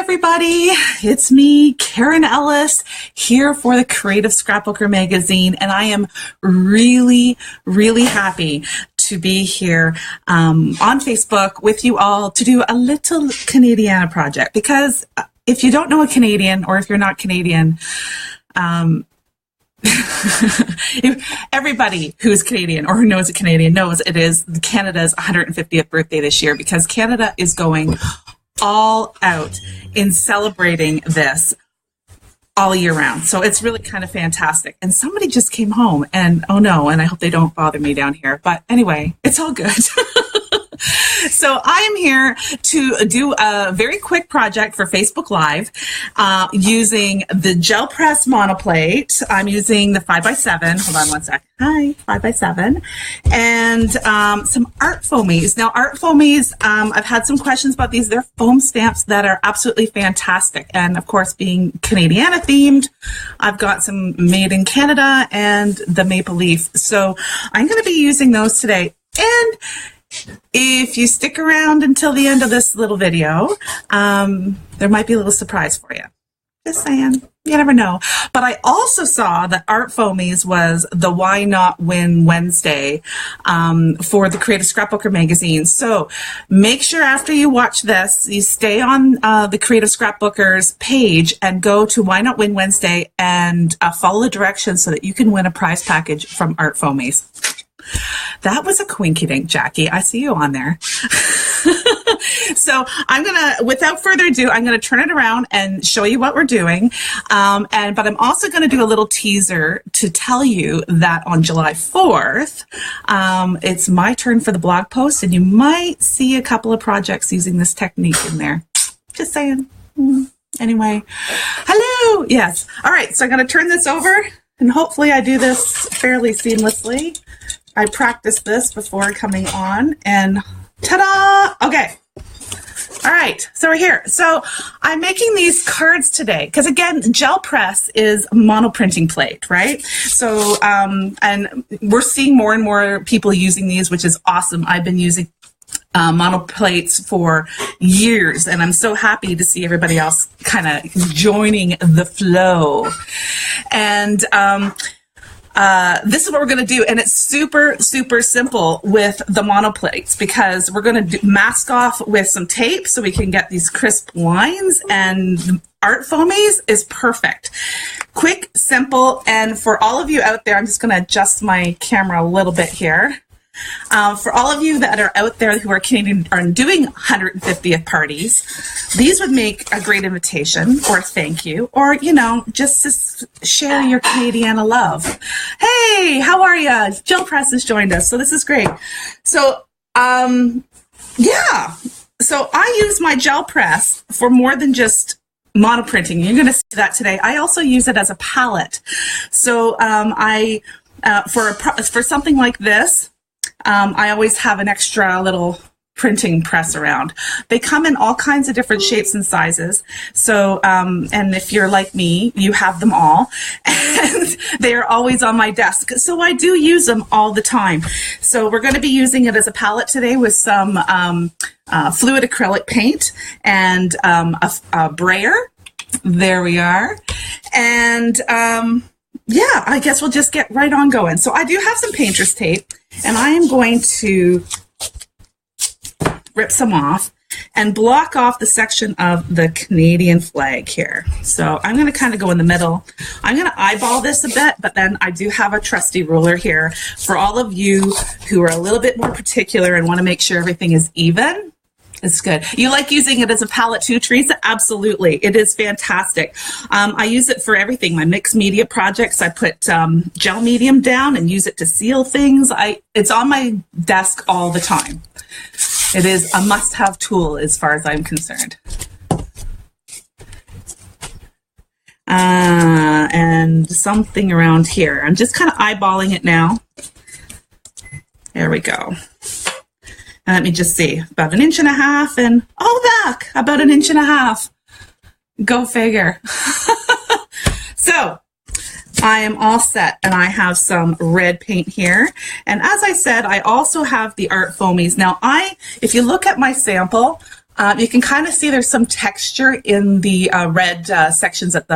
everybody. It's me, Karen Ellis, here for the Creative Scrapbooker magazine, and I am really, really happy to be here on Facebook with you all to do a little Canadiana project, because if you don't know a Canadian, or if you're not Canadian, everybody who's Canadian or who knows a Canadian knows it is Canada's 150th birthday this year, because Canada is going all out in celebrating this all year round. So it's really kind of fantastic. And somebody just came home, and oh no, and I hope they don't bother me down here. But anyway, it's all good. So I am here to do a very quick project for Facebook Live using the gel press monoplate. I'm using the 5x7. Hold on one sec. Hi, 5x7. And some ArtFoamies. Now, ArtFoamies, I've had some questions about these. They're foam stamps that are absolutely fantastic. And of course, being Canadiana themed, I've got some made in Canada and the maple leaf. So I'm going to be using those today. And if you stick around until the end of this little video, there might be a little surprise for you. Just saying, you never know. But I also saw that ArtFoamies was the Why Not Win Wednesday for the Creative Scrapbooker magazine. So make sure after you watch this, you stay on the Creative Scrapbookers page and go to Why Not Win Wednesday and follow the directions so that you can win a prize package from ArtFoamies. That was a quinky-dink, Jackie. I see you on there. So I'm going to, without further ado, I'm going to turn it around and show you what we're doing. But I'm also going to do a little teaser to tell you that on July 4th, it's my turn for the blog post, and you might see a couple of projects using this technique in there. Just saying. Anyway, hello. Yes. All right. So I'm going to turn this over, and hopefully I do this fairly seamlessly. I practiced this before coming on, and ta-da! Okay. All right, so we're here. So I'm making these cards today because, again, gel press is monoprinting plate, right? So, and we're seeing more and more people using these, which is awesome. I've been using monoplates for years, and I'm so happy to see everybody else kind of joining the flow. And this is what we're going to do, and it's super, super simple with the monoplates, because we're going to mask off with some tape so we can get these crisp lines, and ArtFoamies is perfect. Quick, simple, and for all of you out there, I'm just going to adjust my camera a little bit here. For all of you that are out there who are Canadian are doing 150th parties, these would make a great invitation or thank you, or, you know, just to share your Canadiana love. Hey, how are you? Gel Press has joined us, so this is great. So, yeah, so I use my gel press for more than just monoprinting. You're going to see that today. I also use it as a palette. So, for something like this, I always have an extra little printing press around. They come in all kinds of different shapes and sizes. So, and if you're like me, you have them all, and they are always on my desk. So I do use them all the time. So we're going to be using it as a palette today with some fluid acrylic paint and a brayer. There we are. And yeah, I guess we'll just get right on going. So I do have some painter's tape, and I am going to rip some off and block off the section of the Canadian flag here. So I'm going to kind of go in the middle. I'm going to eyeball this a bit, but then I do have a trusty ruler here for all of you who are a little bit more particular and want to make sure everything is even. It's good. You like using it as a palette too, Teresa? Absolutely. It is fantastic. I use it for everything. My mixed media projects, I put gel medium down and use it to seal things. It's on my desk all the time. It is a must-have tool as far as I'm concerned. And something around here. I'm just kind of eyeballing it now. There we go. And let me just see, about 1.5 inches, and oh, look, about 1.5 inches. Go figure. So I am all set, and I have some red paint here. And as I said, I also have the ArtFoamies. Now, if you look at my sample, You can kind of see there's some texture in the red sections at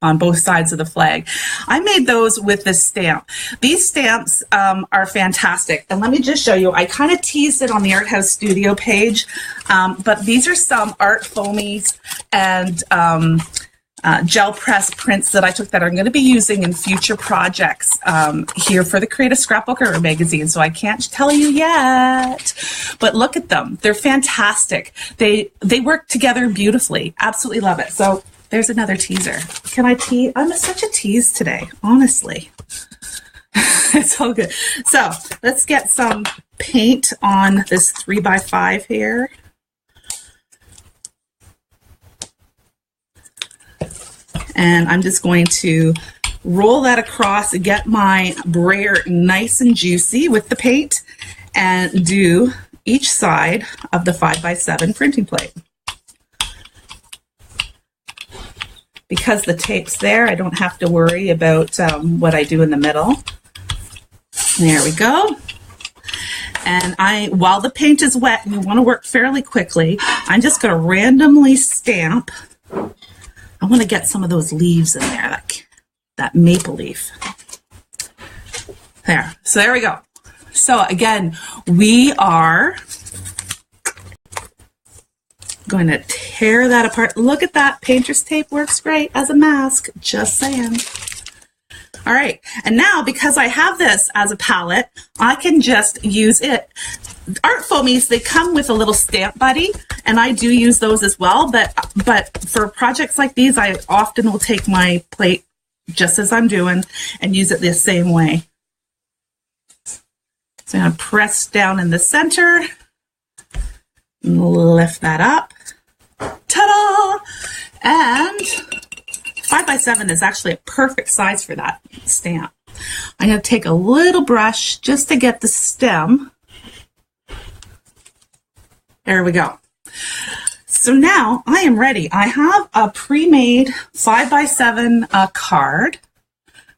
on both sides of the flag. I made those with this stamp. These stamps are fantastic. And let me just show you. I kind of teased it on the Art House Studio page, but these are some ArtFoamies and gel press prints that I took that I'm going to be using in future projects here for the Creative Scrapbooker magazine. So I can't tell you yet, but look at them. They're fantastic. They work together beautifully. Absolutely love it. So there's another teaser. Can I tease? I'm such a tease today, honestly. It's all good. So let's get some paint on this 3x5 here. And I'm just going to roll that across and get my brayer nice and juicy with the paint and do each side of the 5x7 printing plate. Because the tape's there, I don't have to worry about what I do in the middle. There we go. And while the paint is wet and you want to work fairly quickly, I'm just going to randomly stamp. I want to get some of those leaves in there, that maple leaf. There. So there we go. So again, we are going to tear that apart. Look at that. Painter's tape works great as a mask. Just saying. All right. And now, because I have this as a palette, I can just use it. ArtFoamies, they come with a little stamp buddy, and I do use those as well, but for projects like these, I often will take my plate just as I'm doing and use it the same way. So I'm going to press down in the center, lift that up, ta-da! And 5x7 is actually a perfect size for that stamp. I'm going to take a little brush just to get the stem. There we go. So now I am ready. I have a pre-made 5x7 card,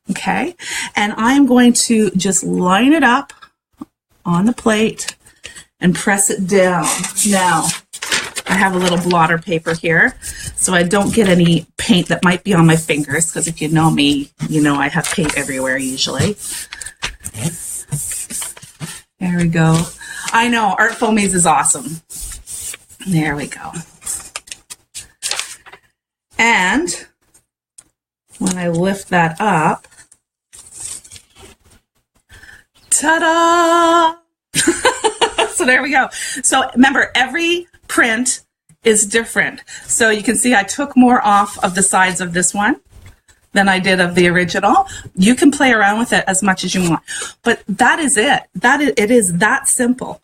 okay? And I'm going to just line it up on the plate and press it down. Now, I have a little blotter paper here so I don't get any paint that might be on my fingers, because if you know me, you know I have paint everywhere usually. There we go. I know, ArtFoamies is awesome. There we go. And when I lift that up, ta-da! So there we go. So remember, every print is different. So you can see I took more off of the sides of this one than I did of the original. You can play around with it as much as you want. But that is it. It is that simple.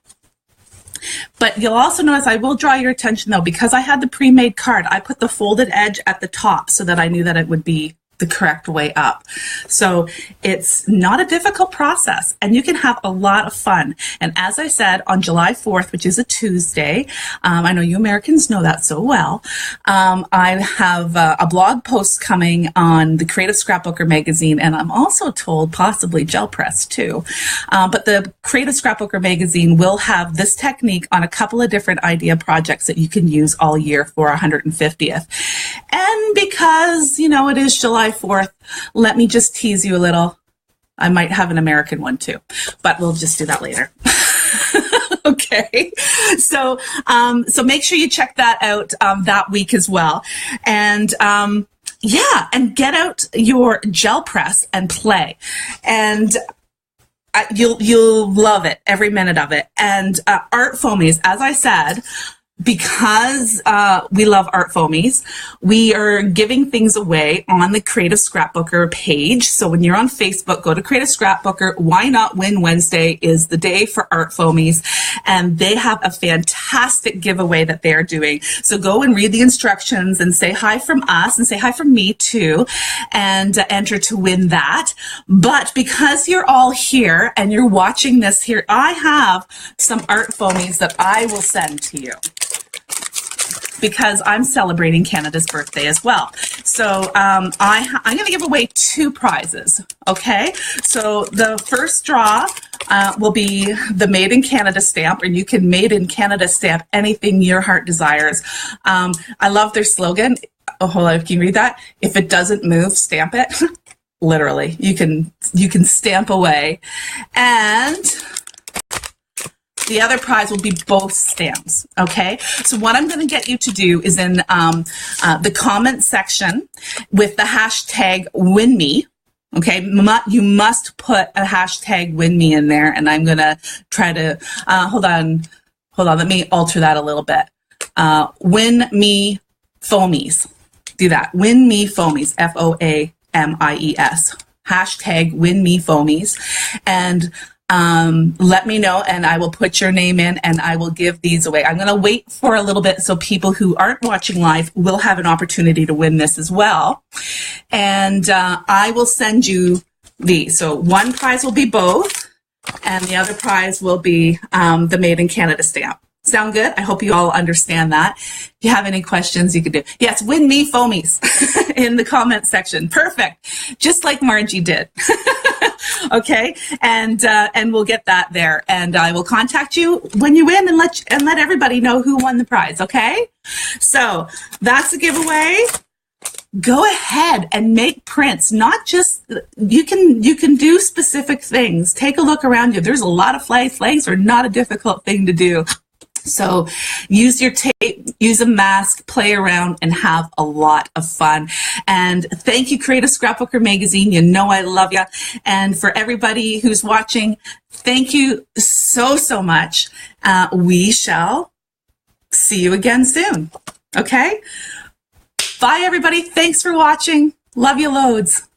But you'll also notice I will draw your attention, though, because I had the pre-made card, I put the folded edge at the top so that I knew that it would be the correct way up. So it's not a difficult process, and you can have a lot of fun. And as I said, on July 4th, which is a Tuesday, I know you Americans know that so well, I have a blog post coming on the Creative Scrapbooker magazine, and I'm also told possibly Gel Press too. But the Creative Scrapbooker magazine will have this technique on a couple of different idea projects that you can use all year for 150th. And because, you know, it is July 4th, let me just tease you a little. I might have an American one too, but we'll just do that later. Okay, so make sure you check that out that week as well, and yeah, and get out your gel press and play, and you'll love it, every minute of it. And ArtFoamies, as I said, because we love ArtFoamies, we are giving things away on the Creative Scrapbooker page. So when you're on Facebook, go to Creative Scrapbooker. Why Not Win Wednesday is the day for ArtFoamies, and they have a fantastic giveaway that they're doing. So go and read the instructions and say hi from us and say hi from me too, and enter to win that. But because you're all here and you're watching this here, I have some ArtFoamies that I will send to you, because I'm celebrating Canada's birthday as well. So I'm going to give away 2 prizes, okay? So the first draw will be the Made in Canada stamp, or you can Made in Canada stamp anything your heart desires. I love their slogan. Oh, hold on, can you read that? If it doesn't move, stamp it. Literally, you can stamp away. And the other prize will be both stamps, okay? So what I'm going to get you to do is in the comment section with the hashtag WinMe, okay? You must put a hashtag WinMe in there, and I'm going to try to, hold on, let me alter that a little bit. WinMe Foamies. Do that. WinMe Foamies, F-O-A-M-I-E-S. Hashtag WinMe Foamies. And let me know, and I will put your name in, and I will give these away. I'm going to wait for a little bit so people who aren't watching live will have an opportunity to win this as well. And I will send you these. So one prize will be both, and the other prize will be the Made in Canada stamp. Sound good? I hope you all understand that. If you have any questions, you can do. Yes, win me foamies in the comment section. Perfect. Just like Margie did. Okay, and we'll get that there, and I will contact you when you win and let everybody know who won the prize. Okay, so that's a giveaway. Go ahead and make prints. Not just you can do specific things. Take a look around you. There's a lot of flags. Flags are not a difficult thing to do. So use your tape, use a mask, play around, and have a lot of fun. And thank you, Creative Scrapbooker Magazine. You know I love you. And for everybody who's watching, thank you so, so much. We shall see you again soon. Okay? Bye, everybody. Thanks for watching. Love you loads.